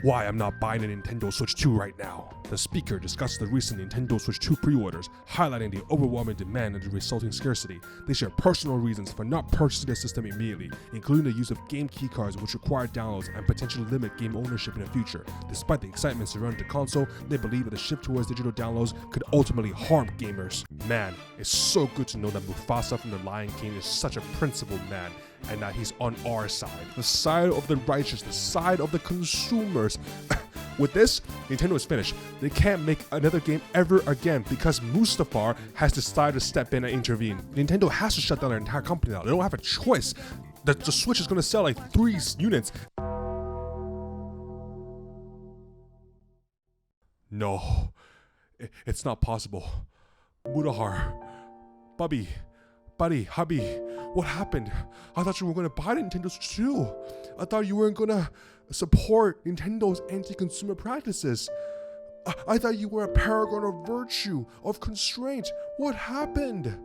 why I'm not buying a Nintendo Switch 2 right now. The speaker discussed the recent Nintendo Switch 2 pre-orders, highlighting the overwhelming demand and the resulting scarcity. They share personal reasons for not purchasing the system immediately, including the use of game keycards which require downloads and potentially limit game ownership in the future. Despite the excitement surrounding the console, they believe that the shift towards digital downloads could ultimately harm gamers. Man, it's so good to know that Mufasa from The Lion King is such a principled man, and that he's on our side, the side of the righteous, the side of the consumers. With this, Nintendo is finished. They can't make another game ever again because Mutahar has decided to step in and intervene. Nintendo has to shut down their entire company now. They don't have a choice. The Switch is going to sell like 3 units. No, it's not possible. Mutahar, buddy, hubby, what happened? I thought you were going to buy the Nintendo Switch 2. I thought you weren't going to support Nintendo's anti-consumer practices. I thought you were a paragon of virtue, of constraint. What happened?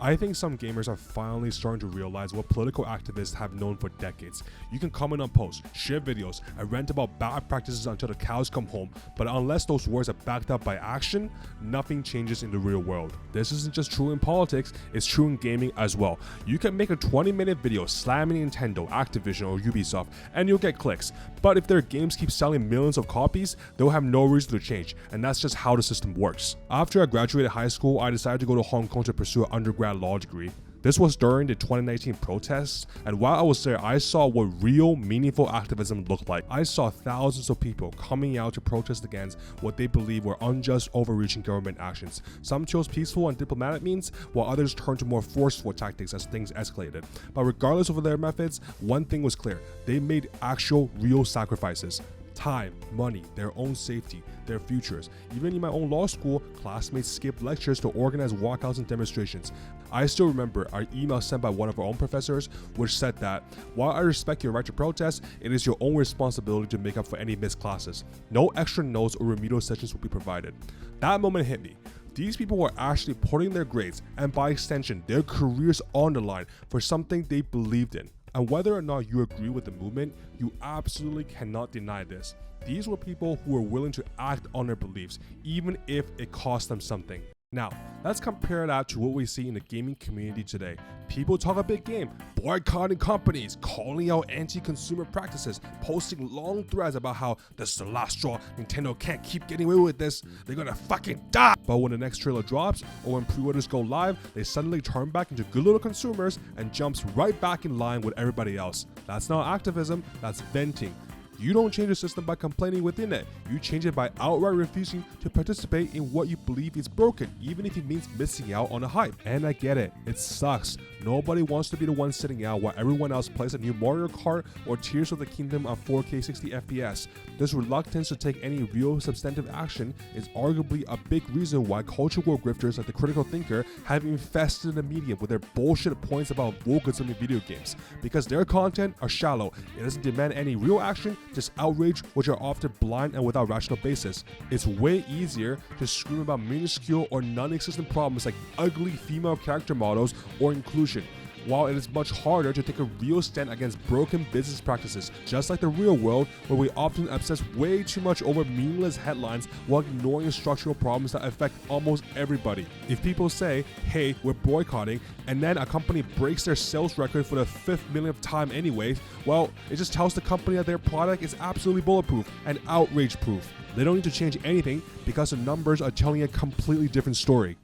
I think some gamers are finally starting to realize what political activists have known for decades. You can comment on posts, share videos, and rant about bad practices until the cows come home, but unless those words are backed up by action, nothing changes in the real world. This isn't just true in politics, it's true in gaming as well. You can make a 20-minute video slamming Nintendo, Activision, or Ubisoft, and you'll get clicks. But if their games keep selling millions of copies, they'll have no reason to change, and that's just how the system works. After I graduated high school, I decided to go to Hong Kong to pursue an undergrad law degree. This was during the 2019 protests, and while I was there, I saw what real, meaningful activism looked like. I saw thousands of people coming out to protest against what they believe were unjust, overreaching government actions. Some chose peaceful and diplomatic means, while others turned to more forceful tactics as things escalated. But regardless of their methods, one thing was clear: they made actual, real sacrifices. Time, money, their own safety, their futures. Even in my own law school, classmates skipped lectures to organize walkouts and demonstrations. I still remember our email sent by one of our own professors, which said that, while I respect your right to protest, it is your own responsibility to make up for any missed classes. No extra notes or remedial sessions will be provided. That moment hit me. These people were actually putting their grades, and by extension, their careers on the line for something they believed in. And whether or not you agree with the movement, you absolutely cannot deny this. These were people who were willing to act on their beliefs, even if it cost them something. Now, let's compare that to what we see in the gaming community today. People talk a big game, boycotting companies, calling out anti-consumer practices, posting long threads about how this is the last straw, Nintendo can't keep getting away with this, they're gonna fucking die. But when the next trailer drops, or when pre-orders go live, they suddenly turn back into good little consumers and jumps right back in line with everybody else. That's not activism, that's venting. You don't change the system by complaining within it. You change it by outright refusing to participate in what you believe is broken, even if it means missing out on the hype. And I get it, it sucks. Nobody wants to be the one sitting out while everyone else plays a new Mario Kart or Tears of the Kingdom on 4K 60 FPS. This reluctance to take any real substantive action is arguably a big reason why culture war grifters like the Critical Thinker have infested the media with their bullshit points about wokeism in video games. Because their content are shallow, it doesn't demand any real action, just outrage, which are often blind and without rational basis. It's way easier to scream about minuscule or non-existent problems like ugly female character models or inclusion, while it is much harder to take a real stand against broken business practices, just like the real world, where we often obsess way too much over meaningless headlines while ignoring structural problems that affect almost everybody. If people say, hey, we're boycotting, and then a company breaks their sales record for the 5th millionth time anyways, well, it just tells the company that their product is absolutely bulletproof and outrage proof. They don't need to change anything because the numbers are telling a completely different story.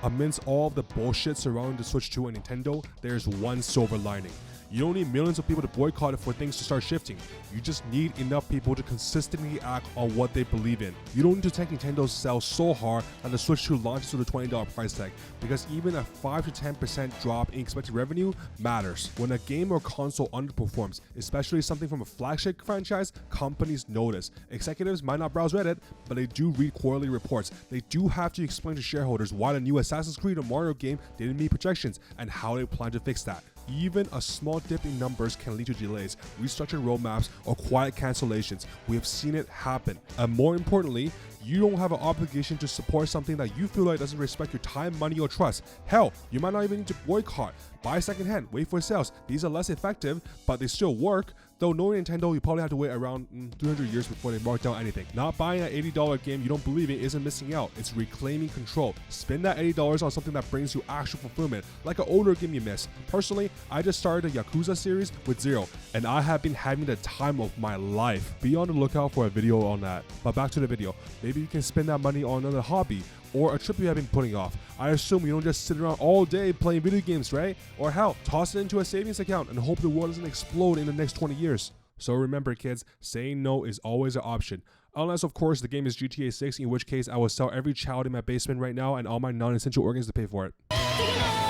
Amidst all of the bullshit surrounding the Switch 2 and Nintendo, there's one silver lining. You don't need millions of people to boycott it for things to start shifting. You just need enough people to consistently act on what they believe in. You don't need to tank Nintendo sell so hard that the Switch 2 launches to the $20 price tag, because even a 5 to 10% drop in expected revenue matters. When a game or console underperforms, especially something from a flagship franchise, companies notice. Executives might not browse Reddit, but they do read quarterly reports. They do have to explain to shareholders why the new Assassin's Creed or Mario game didn't meet projections and how they plan to fix that. Even a small dip in numbers can lead to delays, restructured roadmaps, or quiet cancellations. We have seen it happen. And more importantly, you don't have an obligation to support something that you feel like doesn't respect your time, money, or trust. Hell, you might not even need to boycott. Buy secondhand, wait for sales. These are less effective, but they still work. Though knowing Nintendo, you probably have to wait around 300 years before they mark down anything. Not buying an $80 game you don't believe in isn't missing out. It's reclaiming control. Spend that $80 on something that brings you actual fulfillment, like an older game you miss. Personally, I just started the Yakuza series with Zero, and I have been having the time of my life. Be on the lookout for a video on that. But back to the video. Maybe you can spend that money on another hobby or a trip you have been putting off. I assume you don't just sit around all day playing video games, right? Or hell, toss it into a savings account and hope the world doesn't explode in the next 20 years. So remember, kids, saying no is always an option. Unless, of course, the game is GTA 6, in which case I will sell every child in my basement right now and all my non-essential organs to pay for it.